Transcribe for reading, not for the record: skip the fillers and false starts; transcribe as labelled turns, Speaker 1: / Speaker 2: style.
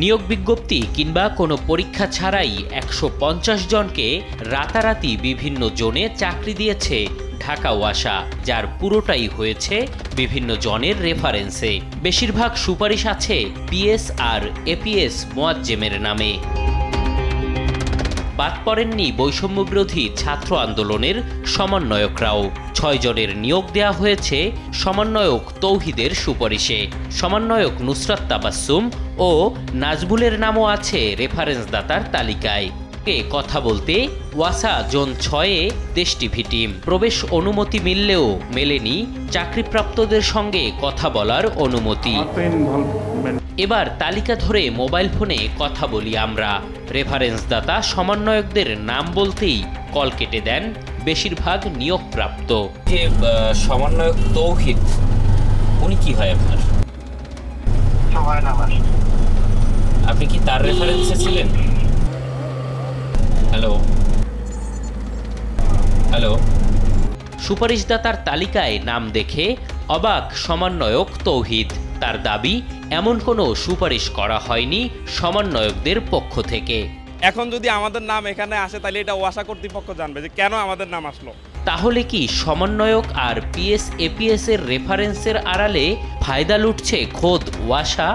Speaker 1: নিয়োগ বিজ্ঞপ্তি কিংবা কোনো পরীক্ষা ছাড়াই ১৫০ জনকে রাতারাতি বিভিন্ন জোনে চাকরি দিয়েছে ঢাকা ওয়াসা, যার পুরোটাই হয়েছে বিভিন্ন জনের রেফারেন্সে। বেশিরভাগ সুপারিশ আছে পিএস আর এপিএস মোয়াজ্জেমের নামে। বাদ পড়েননি বৈষম্যবিরোধী ছাত্র আন্দোলনের সমন্বয়করাও। ৬ জনের নিয়োগ দেওয়া হয়েছে সমন্বয়ক তৌহিদের সুপারিশে। সমন্বয়ক নুসরাত তাবাসসুম ও নাজবুলের নামও আছে রেফারেন্সদাতার তালিকায়। কথা বলতে ওয়াসা জোন ৬-এ দেশ টিভি টিম। প্রবেশ অনুমতি মিললেও মেলেনি চাকরিপ্রাপ্তদের সঙ্গে কথা বলার অনুমতি। এবার তালিকা ধরে মোবাইল ফোনে কথা বলি আমরা। রেফারেন্সদাতা সমন্বয়কদের নাম বলতেই কল কেটে দেন বেশিরভাগ নিয়োগপ্রাপ্ত। যে সমন্বয়ক তৌহিদ, উনি কি হয় আপনার? আপনি কি তার রেফারেন্সে ছিলেন? হ্যালো হ্যালো সুপারিশদাতার তালিকায় নাম দেখে অবাক সমন্বয়ক তৌহিদ। তার দাবি, এমন কোনো সুপারিশ করা হয়নি সমন্বয়কদের পক্ষ থেকে।
Speaker 2: এখন যদি আমাদের নাম এখানে আসে তাহলে এটা ওয়াসা কর্তৃপক্ষ জানবে যে কেন আমাদের নাম আসলো।
Speaker 1: তাহলে কি সমন্বয়ক আর পিএস এপিএস এর রেফারেন্সের আড়ালে ফায়দা লুটছে খোদ ওয়াসা?